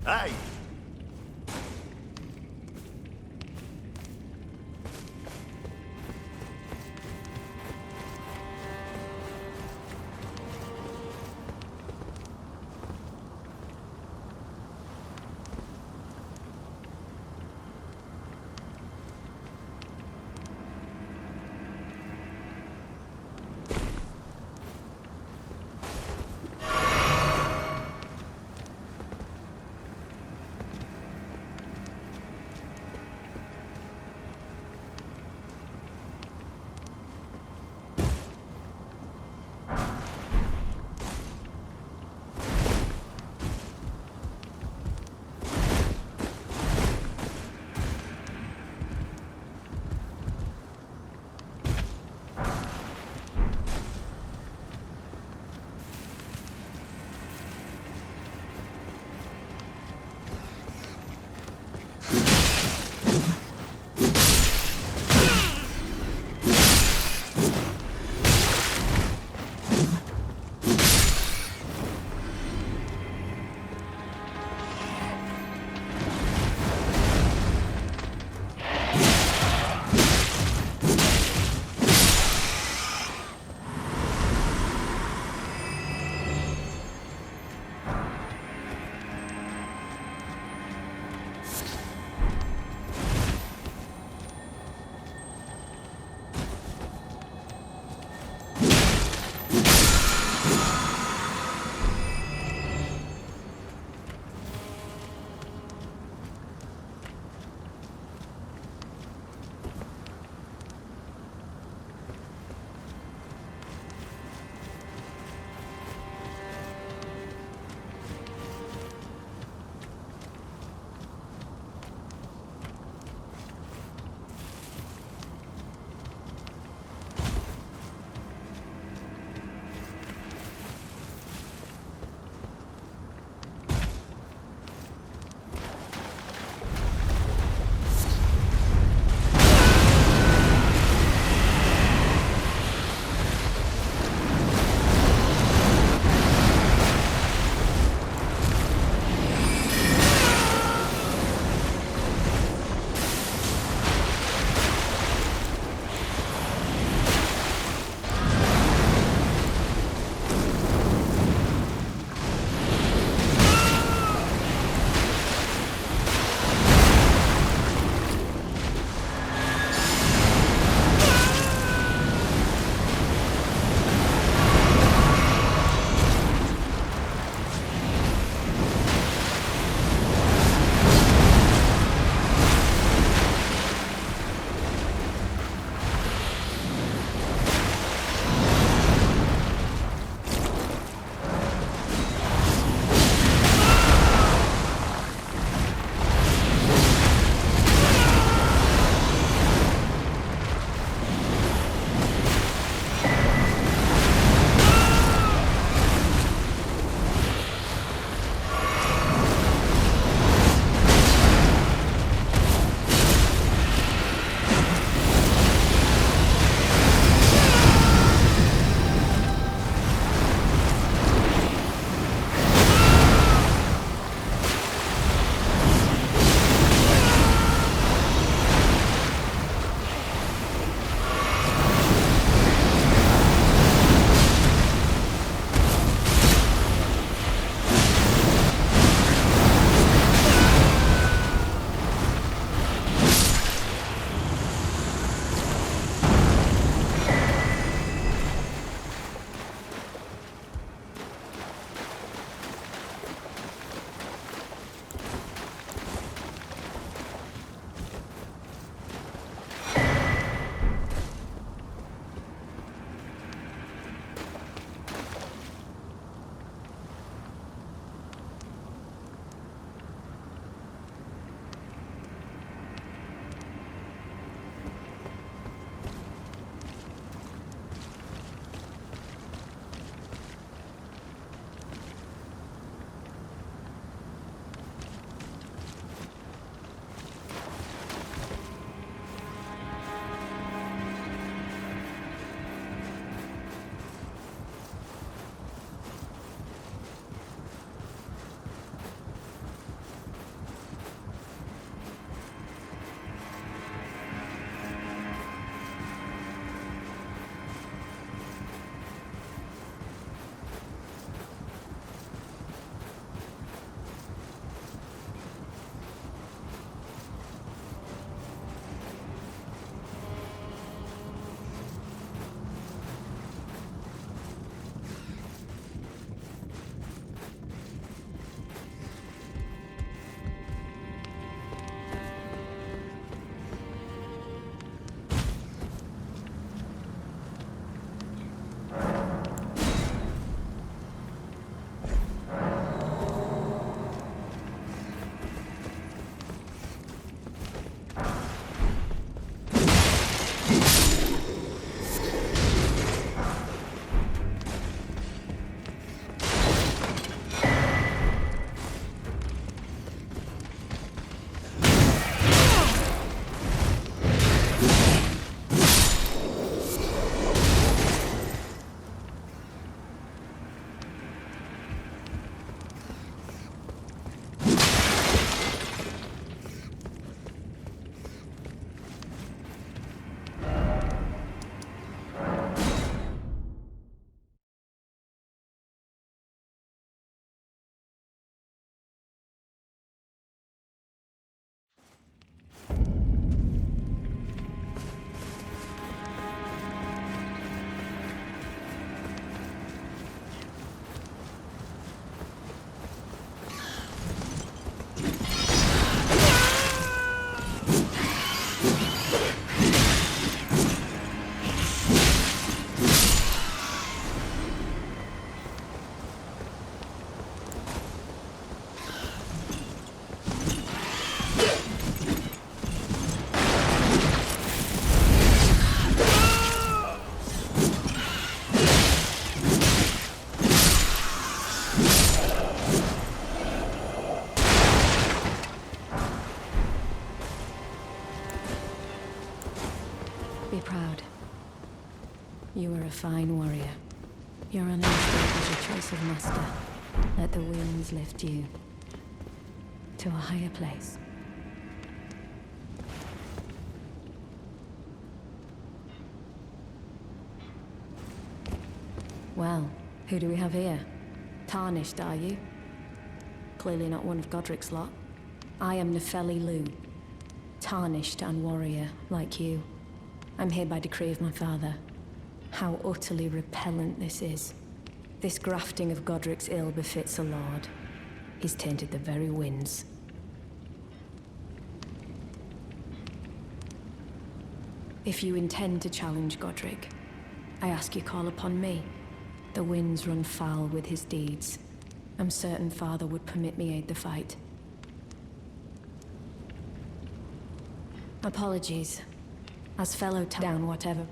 ¡Ay! proud. You are a fine warrior. Your honesty is your choice of master. Let the winds lift you to a higher place. Well, who do we have here? Tarnished, are you? Clearly not one of Godric's lot. I am Nefeli Lu. Tarnished and warrior, like you. I'm here by decree of my father. How utterly repellent this is. This grafting of Godric's ill befits a lord. He's tainted the very winds. If you intend to challenge Godric, I ask you call upon me. The winds run foul with his deeds. I'm certain father would permit me aid the fight. Apologies. As fellow down whatever.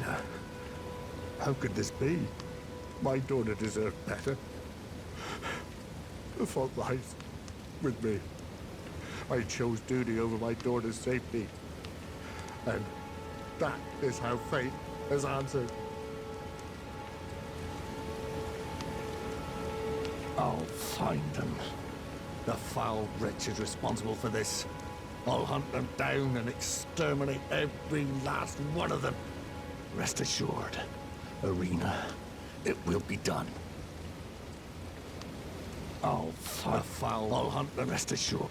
Arena. How could this be? My daughter deserved better. The fault lies with me. I chose duty over my daughter's safety. And that is how fate has answered. I'll find them. The foul wretches responsible for this. I'll hunt them down and exterminate every last one of them. Rest assured, Arena, it will be done. I'll hunt them, rest assured.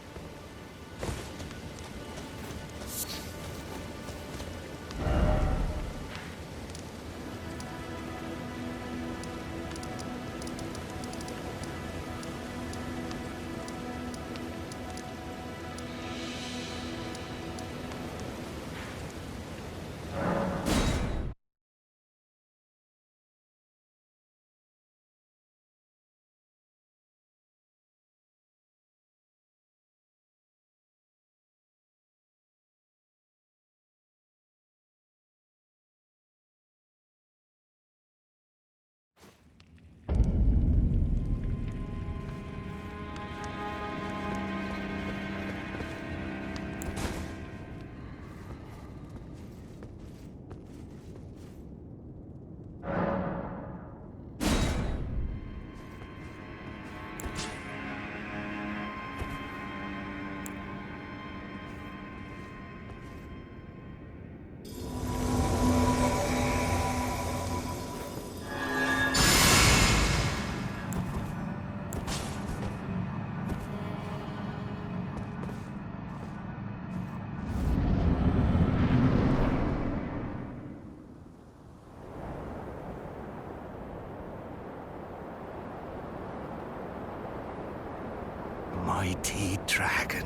Mighty dragon,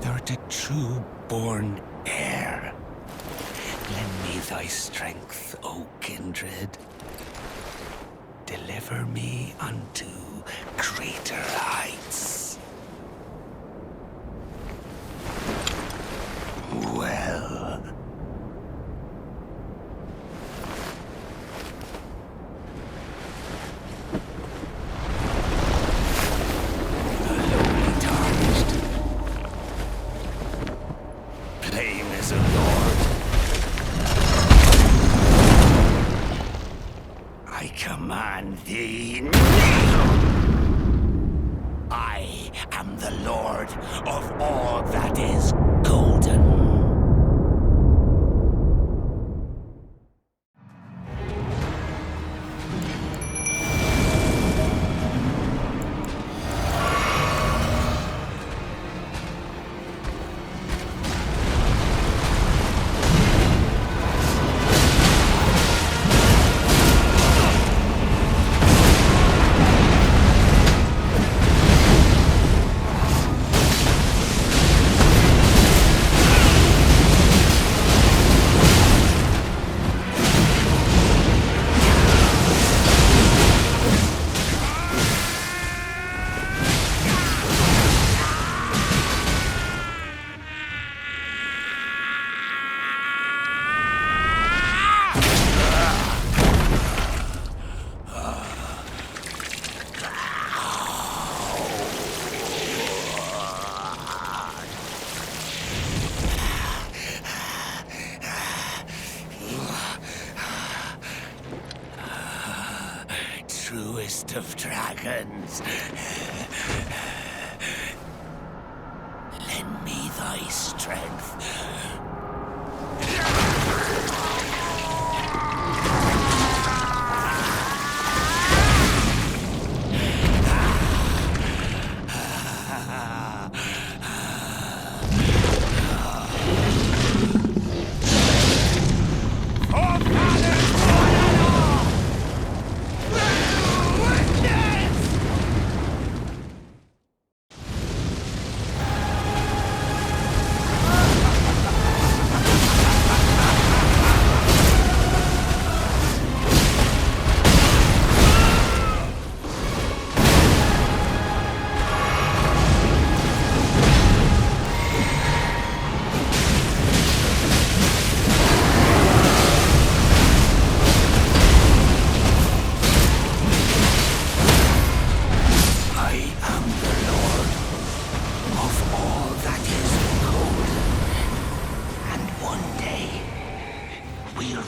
thou'rt a true-born heir. Lend me thy strength, O kindred. Deliver me unto greater heights. Well. Thee now. I am the Lord of all that is golden. Truest of dragons. Lend me thy strength.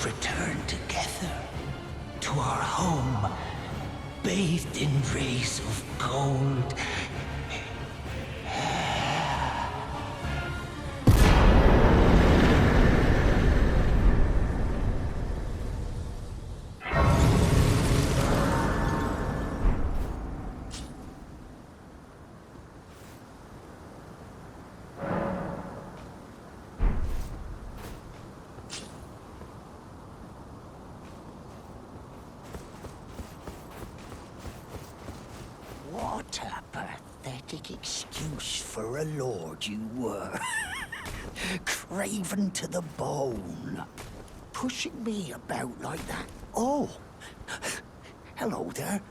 return together to our home, bathed in rays of gold. What a pathetic excuse for a lord you were. Craven to the bone. Pushing me about like that. Oh, hello there.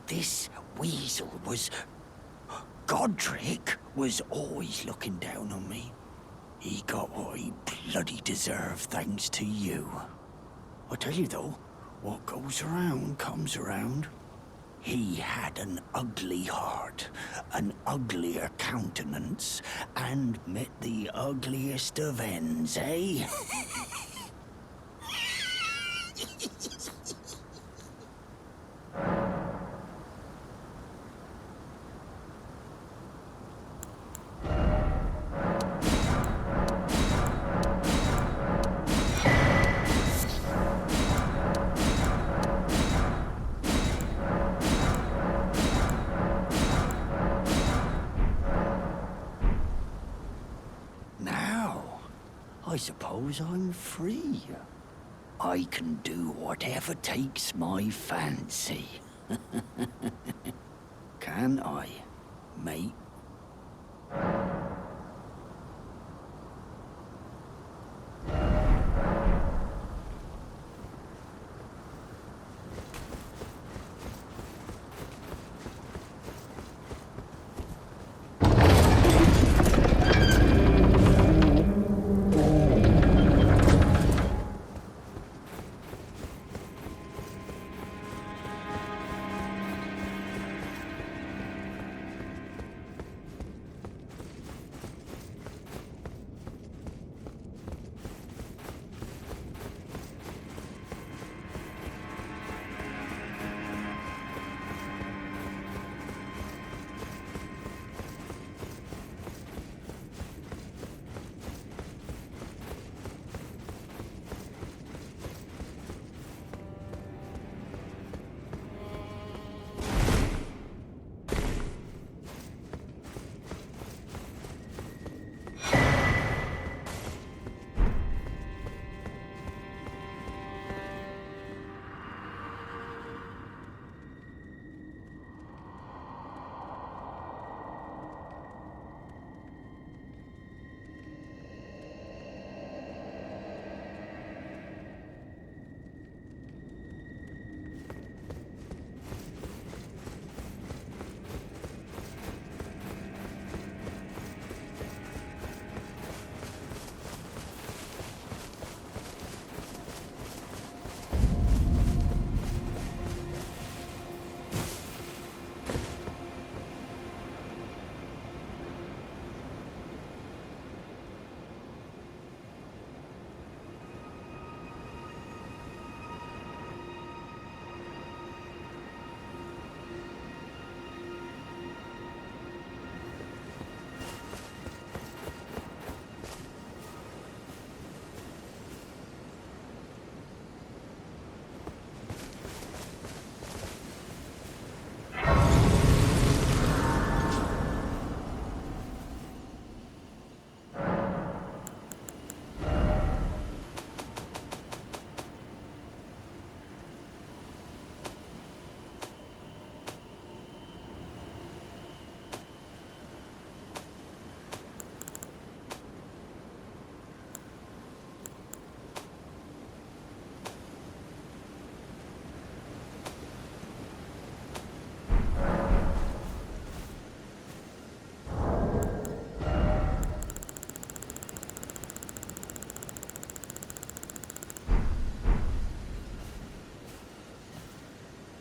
This weasel was... Godric was always looking down on me. He got what he bloody deserved thanks to you. I tell you though, what goes around comes around. He had an ugly heart, an uglier countenance, and met the ugliest of ends, eh? I suppose I'm free. I can do whatever takes my fancy. Can I, mate?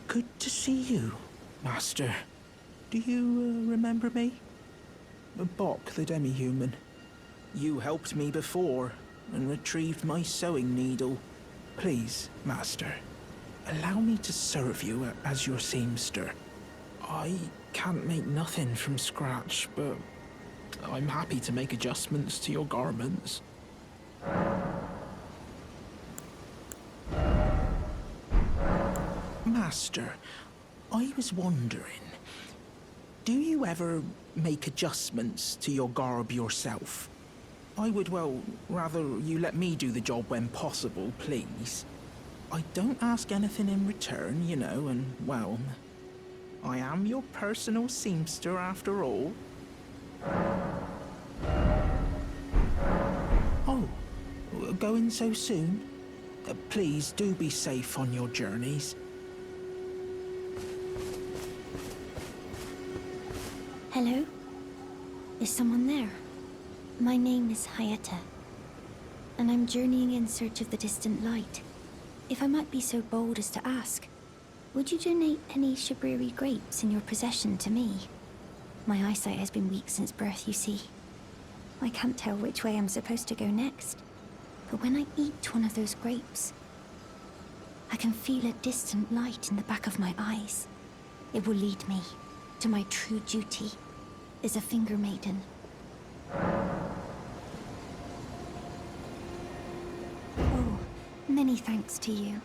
Good to see you, Master. Do you remember me? Bok, the demi-human. You helped me before. and retrieved my sewing needle. Please, Master, allow me to serve you as your seamster. I can't make nothing from scratch, but I'm happy to make adjustments to your garments. Master, I was wondering, do you ever make adjustments to your garb yourself? I would, well, rather you let me do the job when possible, please. I don't ask anything in return, you know, and, well, I am your personal seamster after all. Oh, going so soon? Please do be safe on your journeys. Hello? Is someone there? My name is ITA, and I'm journeying in search of the distant light. If I might be so bold as to ask, would you donate any Shabriri grapes in your possession to me? My eyesight has been weak since birth, you see. I can't tell which way I'm supposed to go next, but when I eat one of those grapes, I can feel a distant light in the back of my eyes. It will lead me to my true duty as a finger maiden. Oh, many thanks to you.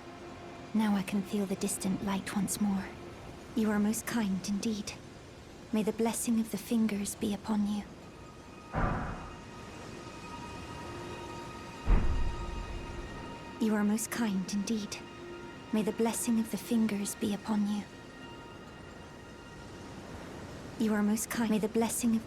Now I can feel the distant light once more. You are most kind indeed. May the blessing of the fingers be upon you. You are most kind indeed. May the blessing of the fingers be upon you. You are most kind. May the blessing of...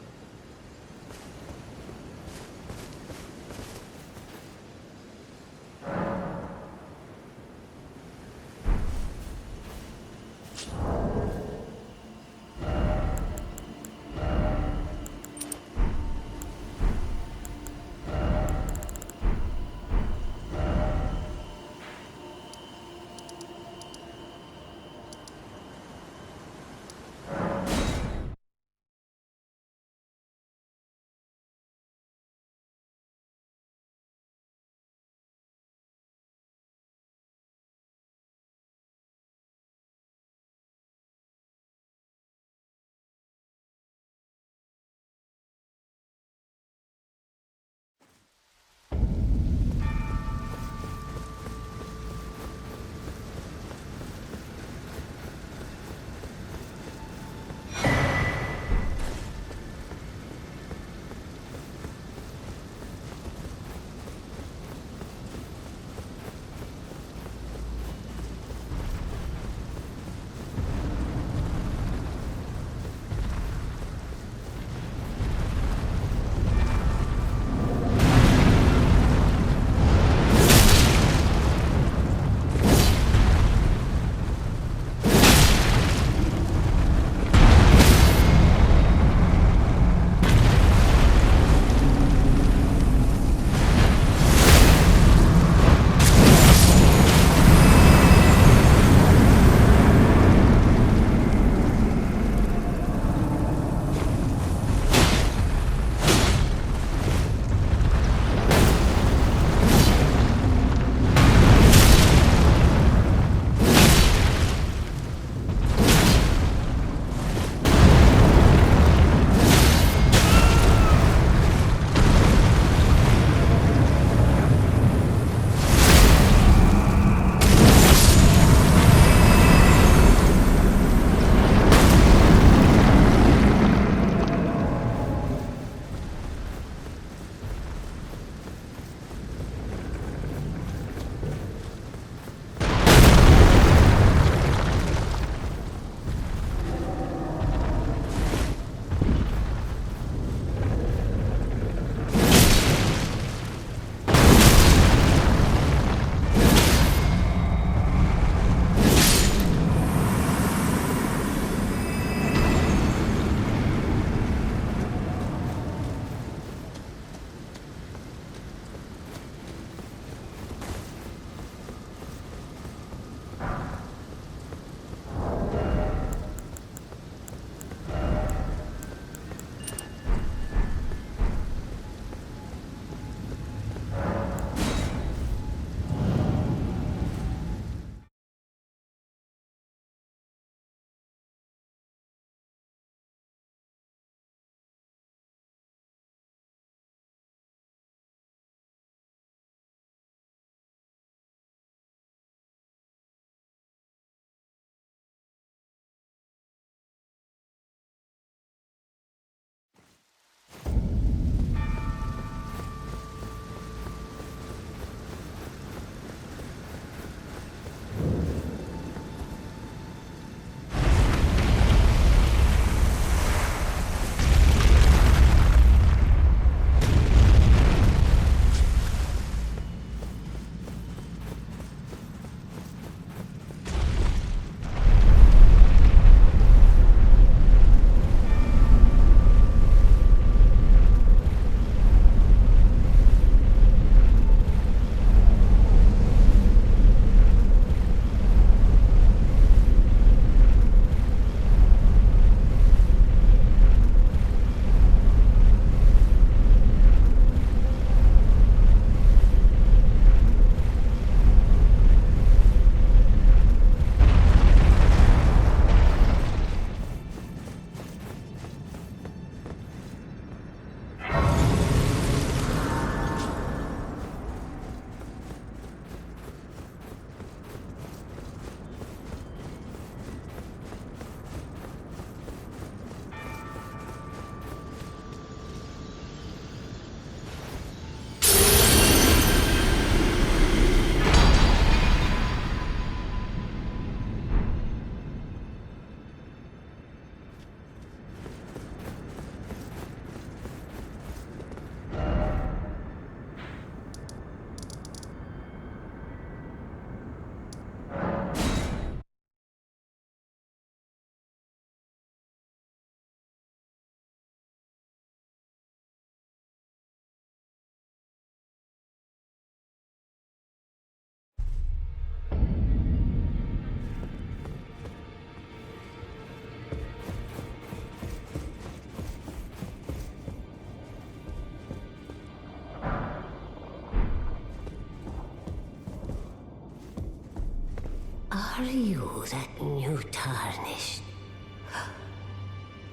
are you that new Tarnished?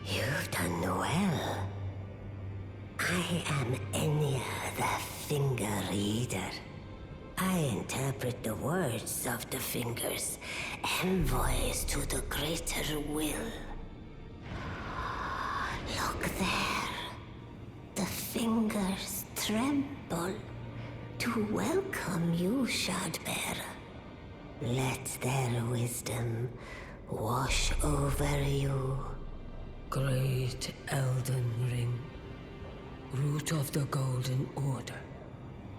You've done well. I am Enya the Finger Reader. I interpret the words of the fingers, envoys to the greater will. Look there. The fingers tremble to welcome you, Shardbearer. Let their wisdom wash over you. Great Elden Ring, root of the Golden Order,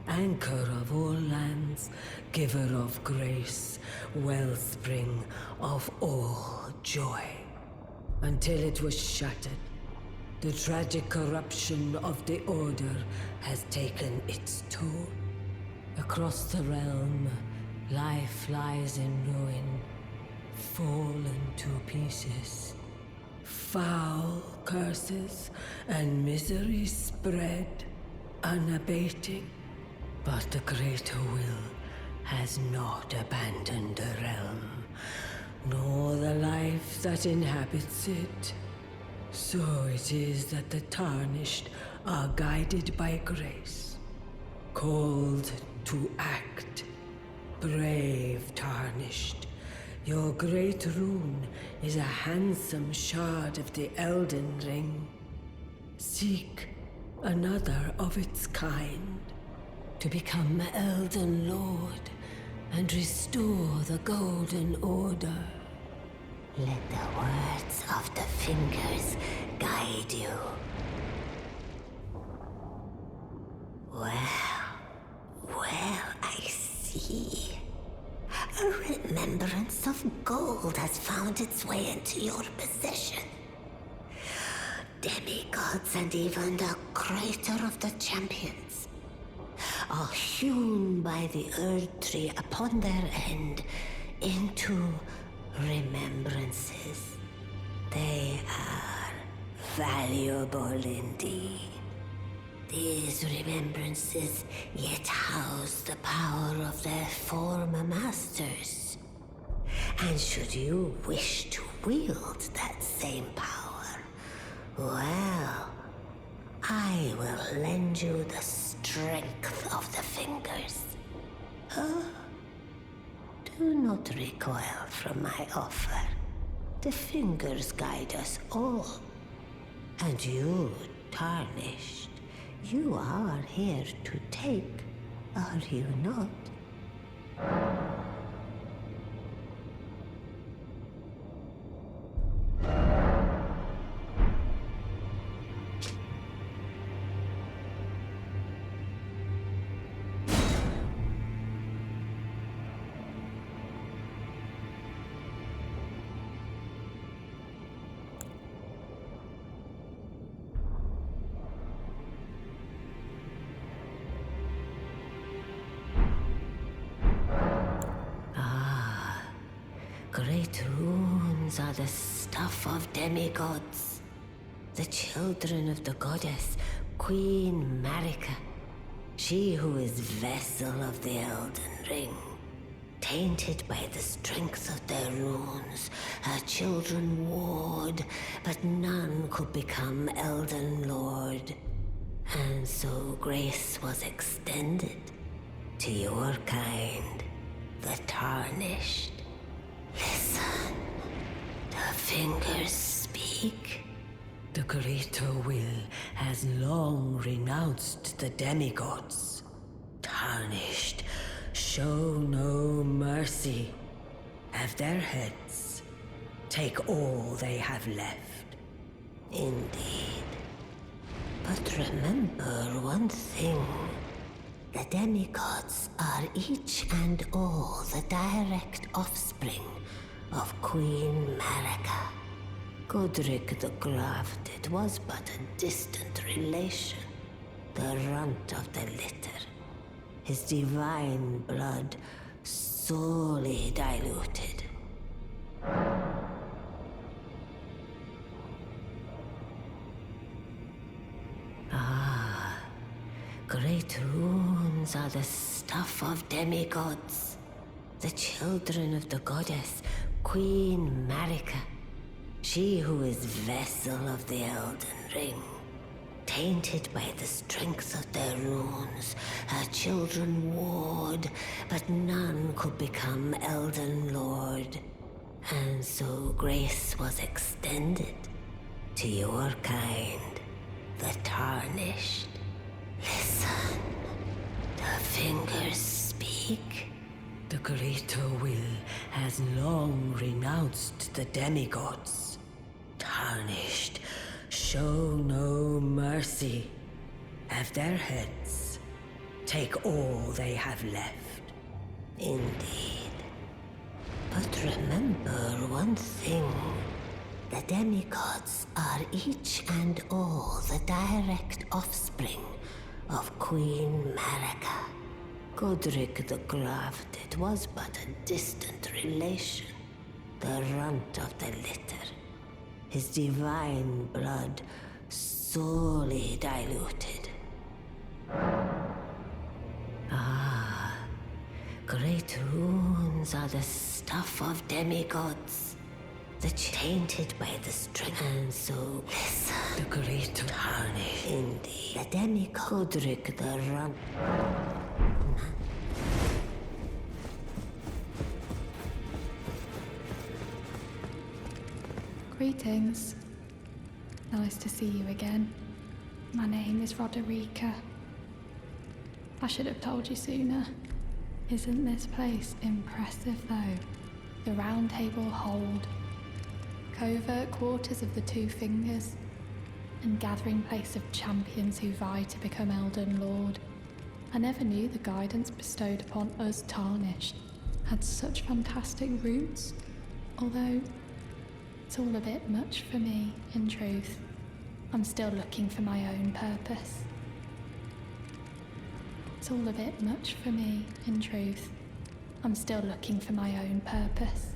anchor of all lands, giver of grace, wellspring of all joy. Until it was shattered, the tragic corruption of the Order has taken its toll. Across the realm, life lies in ruin, fallen to pieces. Foul curses and misery spread, unabating. But the greater will has not abandoned the realm, nor the life that inhabits it. So it is that the Tarnished are guided by grace, called to act. Brave Tarnished, your great rune is a handsome shard of the Elden Ring. Seek another of its kind to become Elden Lord and restore the Golden Order. Let the words of the fingers guide you. Well, I see. A remembrance of gold has found its way into your possession. Demigods and even the creator of the champions are hewn by the Earth Tree upon their end into remembrances. They are valuable indeed. These remembrances yet house the power of their former masters. And should you wish to wield that same power, well, I will lend you the strength of the fingers. Do not recoil from my offer. The fingers guide us all. And you, Tarnished, you are here to take, are you not? Great runes are the stuff of demigods, the children of the goddess, Queen Marika, she who is vessel of the Elden Ring. Tainted by the strength of their runes, her children warred, but none could become Elden Lord. And so grace was extended to your kind, the Tarnished. Listen, the fingers speak. The greater will has long renounced the demigods. Tarnished, show no mercy. Have their heads. Take all they have left. Indeed. But remember one thing. The demigods are each and all the direct offspring of Queen Marika. Godric the Grafted was but a distant relation, the runt of the litter. His divine blood sorely diluted. Great runes are the stuff of demigods, The children of the goddess, Queen Marika. She who is vessel of the Elden Ring. Tainted by the strength of their runes, her children warred, but none could become Elden Lord. And so grace was extended to your kind, the Tarnished. Listen, the fingers speak. The greater will has long renounced the demigods. Tarnished, show no mercy. Have their heads. Take all they have left. Indeed. But remember one thing. The demigods are each and all the direct offspring of Queen Marika. Godric the Grafted was but a distant relation, the runt of the litter. His divine blood sorely diluted. Ah, great runes are the stuff of demigods, the tainted by the strength. And so, listen, The greater tarnish indeed. The demigod Godric the runt. Greetings. Nice to see you again. My name is Roderica. I should have told you sooner. Isn't this place impressive though? The Round Table Hold, covert quarters of the Two Fingers, and gathering place of champions who vie to become Elden Lord. I never knew the guidance bestowed upon us Tarnished had such fantastic roots, although it's all a bit much for me, in truth. I'm still looking for my own purpose. It's all a bit much for me, in truth. I'm still looking for my own purpose.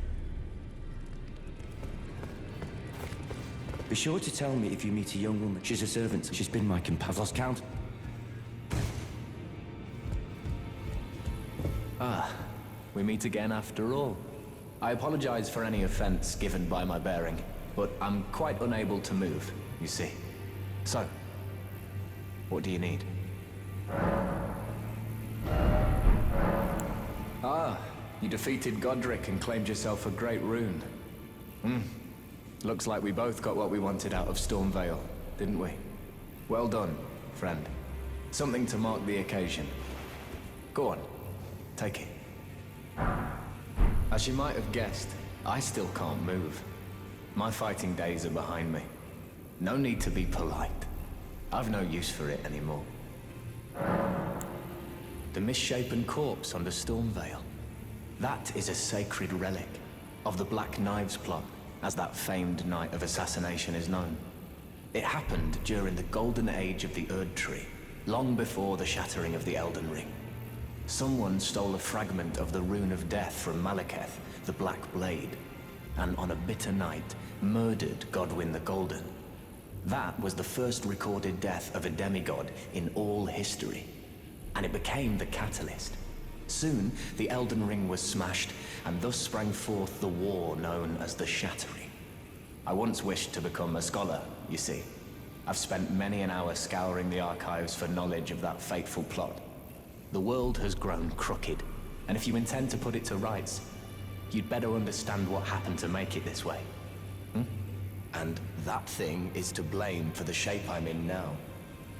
Be sure to tell me if you meet a young woman. She's a servant. She's been my companion. Lost count. Ah, we meet again after all. I apologize for any offense given by my bearing, but I'm quite unable to move, you see. So, what do you need? Ah, you defeated Godric and claimed yourself a great rune. Looks like we both got what we wanted out of Stormvale, didn't we? Well done, friend. Something to mark the occasion. Go on, take it. As you might have guessed, I still can't move. My fighting days are behind me. No need to be polite. I've no use for it anymore. The misshapen corpse under Stormvale. That is a sacred relic of the Black Knives plot, as that famed night of assassination is known. It happened during the golden age of the Erd Tree, long before the shattering of the Elden Ring. Someone stole a fragment of the Rune of Death from Malekith, the Black Blade, and on a bitter night, murdered Godwyn the Golden. That was the first recorded death of a demigod in all history, and it became the catalyst. Soon, the Elden Ring was smashed, and thus sprang forth the war known as the Shattering. I once wished to become a scholar, you see. I've spent many an hour scouring the archives for knowledge of that fateful plot. The world has grown crooked, and if you intend to put it to rights, you'd better understand what happened to make it this way. And that thing is to blame for the shape I'm in now.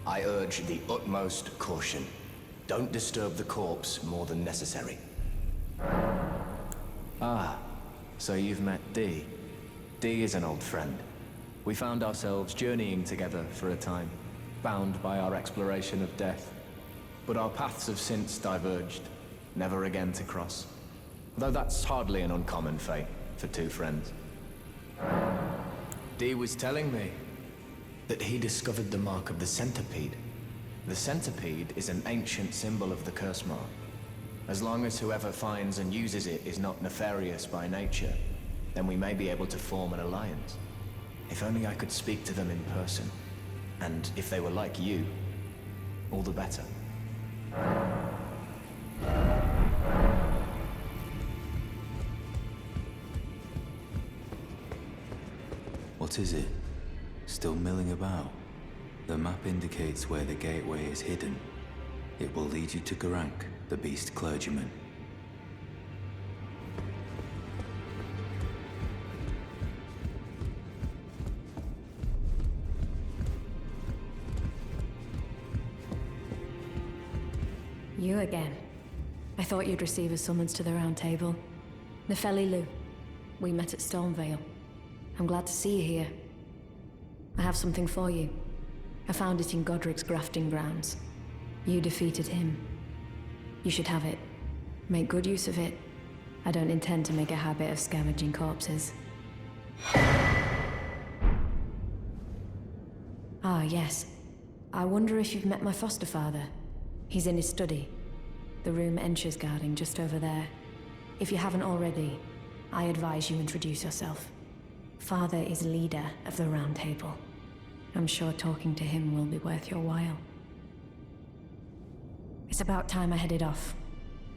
I urge the utmost caution. Don't disturb the corpse more than necessary. Ah, so you've met Dee. Dee is an old friend. We found ourselves journeying together for a time, bound by our exploration of death. But our paths have since diverged, never again to cross. Though that's hardly an uncommon fate for two friends. Dee was telling me that he discovered the mark of the centipede. The centipede is an ancient symbol of the curse mark. As long as whoever finds and uses it is not nefarious by nature, then we may be able to form an alliance. If only I could speak to them in person. And if they were like you, all the better. What is it? Still milling about? The map indicates where the gateway is hidden. It will lead you to Garank, the beast clergyman. You again. I thought you'd receive a summons to the Round Table. Nefeli Lu. We met at Stormvale. I'm glad to see you here. I have something for you. I found it in Godric's grafting grounds. You defeated him. You should have it. Make good use of it. I don't intend to make a habit of scavenging corpses. Ah, yes. I wonder if you've met my foster father. He's in his study. The room Ensha's guarding just over there. If you haven't already, I advise you introduce yourself. Father is leader of the Round Table. I'm sure talking to him will be worth your while. It's about time I headed off.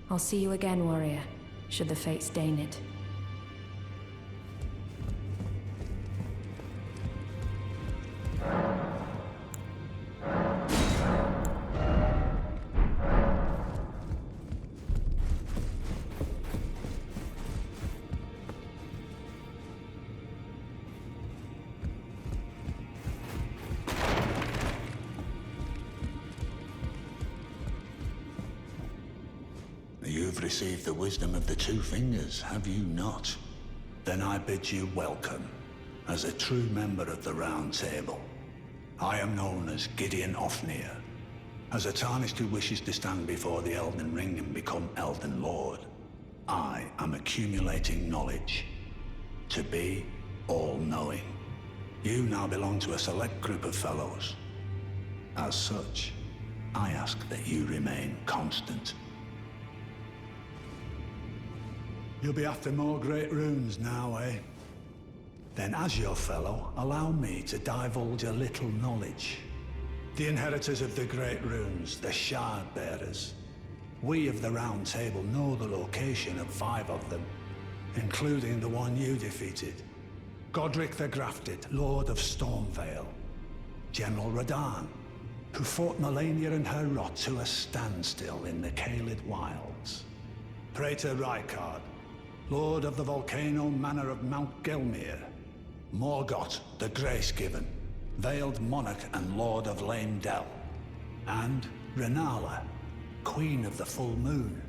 I'll see you again, warrior, should the fates deign it. You've received the wisdom of the Two Fingers, have you not? Then I bid you welcome, as a true member of the Round Table. I am known as Gideon Ofnir. As a Tarnished who wishes to stand before the Elden Ring and become Elden Lord, I am accumulating knowledge. To be all-knowing. You now belong to a select group of fellows. As such, I ask that you remain constant. You'll be after more great runes now, eh? Then as your fellow, allow me to divulge a little knowledge. The inheritors of the great runes, the Shard Bearers. We of the Round Table know the location of 5 of them, including the one you defeated. Godric the Grafted, Lord of Stormvale. General Radahn, who fought Melania and her rot to a standstill in the Caelid Wilds. Praetor Rykard, Lord of the Volcano Manor of Mount Gelmir. Morgott, the Grace-Given, Veiled Monarch and Lord of Lame Dell. And Renala, Queen of the Full Moon,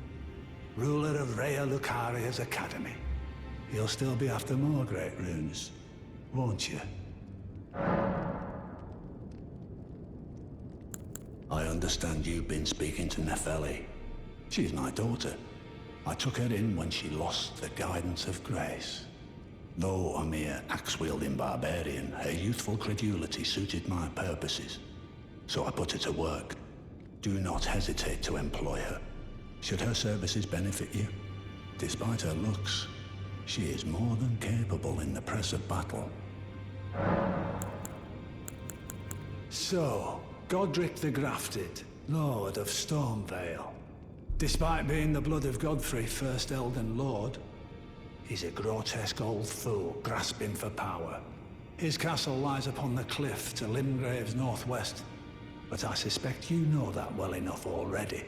ruler of Rhea Lucaria's Academy. You'll still be after more great runes, won't you? I understand you've been speaking to Nefeli. She's my daughter. I took her in when she lost the guidance of grace. Though a mere axe-wielding barbarian, her youthful credulity suited my purposes. So I put her to work. Do not hesitate to employ her. Should her services benefit you? Despite her looks, she is more than capable in the press of battle. So, Godric the Grafted, Lord of Stormvale. Despite being the blood of Godfrey, first Elden Lord, he's a grotesque old fool grasping for power. His castle lies upon the cliff to Limgrave's northwest, but I suspect you know that well enough already.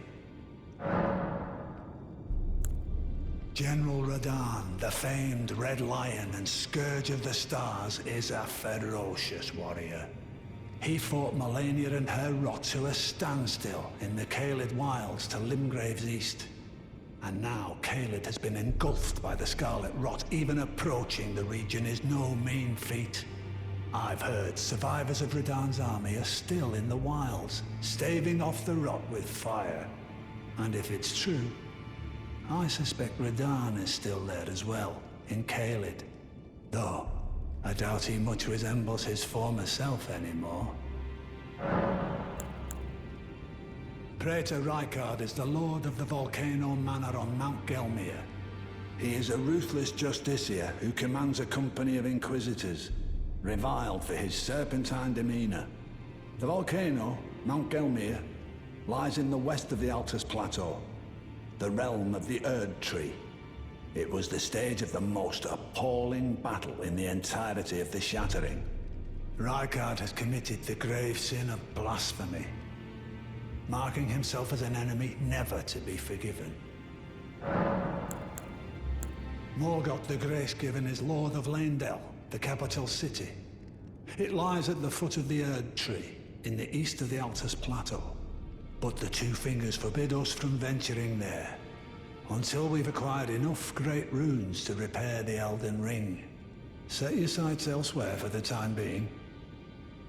General Radahn, the famed Red Lion and Scourge of the Stars, is a ferocious warrior. He fought Melania and her rot to a standstill in the Caelid Wilds to Limgrave's east. And now Caelid has been engulfed by the Scarlet Rot. Even approaching the region is no mean feat. I've heard survivors of Radahn's army are still in the wilds, staving off the rot with fire. And if it's true, I suspect Radahn is still there as well, in Caelid. Though, I doubt he much resembles his former self anymore. Praetor Rykard is the Lord of the Volcano Manor on Mount Gelmir. He is a ruthless justiciar who commands a company of inquisitors, reviled for his serpentine demeanor. The volcano, Mount Gelmir, lies in the west of the Altus Plateau, the realm of the Erd Tree. It was the stage of the most appalling battle in the entirety of the Shattering. Rykard has committed the grave sin of blasphemy, marking himself as an enemy never to be forgiven. Morgoth the Grace-Given is Lord of Leyndell, the capital city. It lies at the foot of the Erd Tree, in the east of the Altus Plateau. But the Two Fingers forbid us from venturing there, until we've acquired enough great runes to repair the Elden Ring. Set your sights elsewhere for the time being.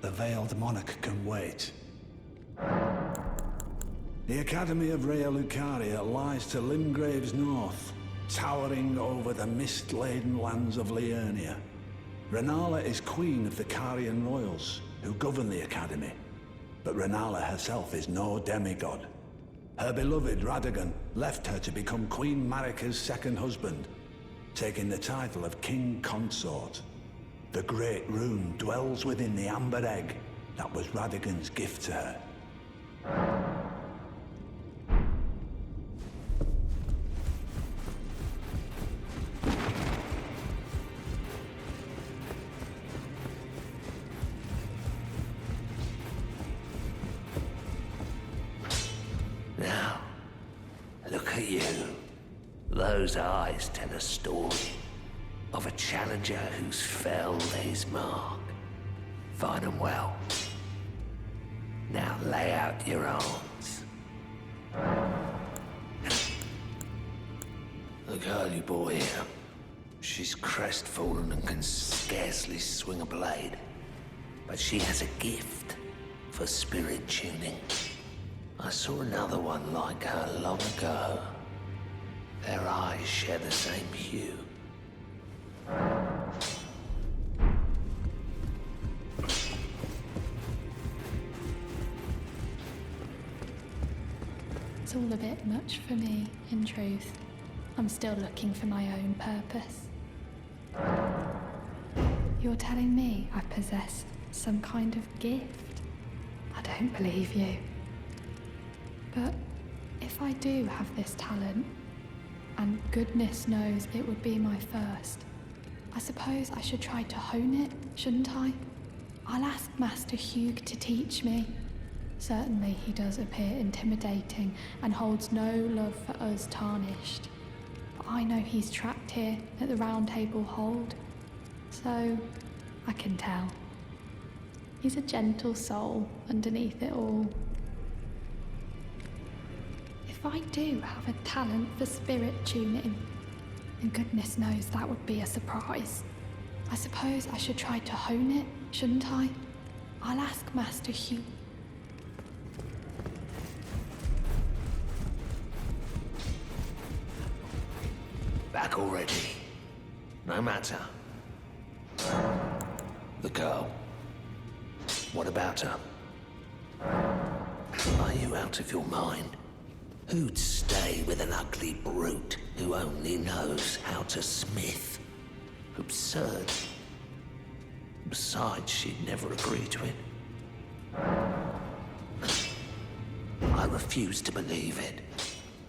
The Veiled Monarch can wait. The Academy of Rhea Lucaria lies to Limgrave's north, towering over the mist-laden lands of Liurnia. Renala is queen of the Carian royals, who govern the Academy. But Renala herself is no demigod. Her beloved Radagon left her to become Queen Marika's second husband, taking the title of King Consort. The Great Rune dwells within the Amber Egg that was Radagon's gift to her. Now, look at you. Those eyes tell a story of a challenger who's felled his mark. Fine and well. Now lay out your arms. The girly boy here. She's crestfallen and can scarcely swing a blade. But she has a gift for spirit tuning. I saw another one like her long ago. Their eyes share the same hue. It's all a bit much for me, in truth. I'm still looking for my own purpose. You're telling me I possess some kind of gift? I don't believe you. But if I do have this talent, and goodness knows it would be my first, I suppose I should try to hone it, shouldn't I? I'll ask Master Hugh to teach me. Certainly he does appear intimidating and holds no love for us Tarnished. But I know he's trapped here at the Round Table Hold, so I can tell. He's a gentle soul underneath it all. If I do have a talent for spirit tuning, and goodness knows that would be a surprise, I suppose I should try to hone it, shouldn't I? I'll ask Master Hugh. Back already. No matter. The girl. What about her? Are you out of your mind? Who'd stay with an ugly brute who only knows how to smith? Absurd. Besides, she'd never agree to it. I refuse to believe it.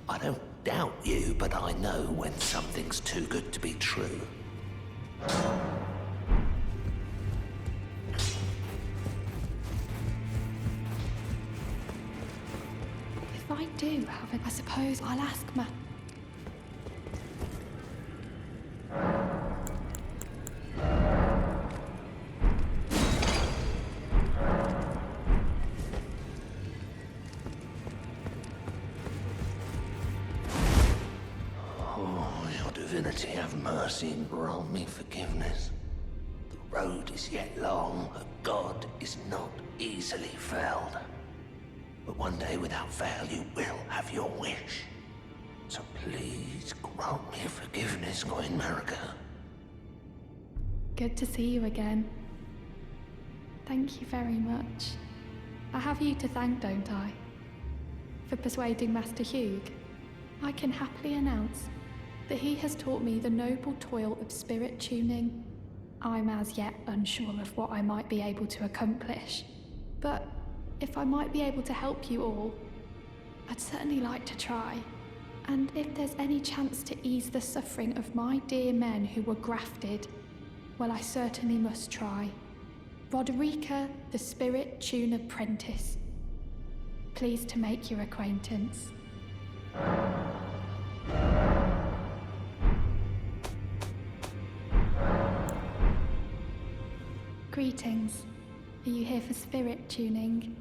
I don't doubt you, but I know when something's too good to be true. If I do have it, I suppose I'll ask Oh, your divinity have mercy and grant me forgiveness. The road is yet long, a god is not easily felled. But one day without fail you will have your wish. So please grant me forgiveness, Queen Marika. Good to see you again. Thank you very much. I have you to thank, don't I? For persuading Master Hugh. I can happily announce that he has taught me the noble toil of spirit tuning. I'm as yet unsure of what I might be able to accomplish, but if I might be able to help you all, I'd certainly like to try. And if there's any chance to ease the suffering of my dear men who were grafted, well, I certainly must try. Roderica, the Spirit Tune Apprentice. Pleased to make your acquaintance. Greetings. Are you here for spirit tuning?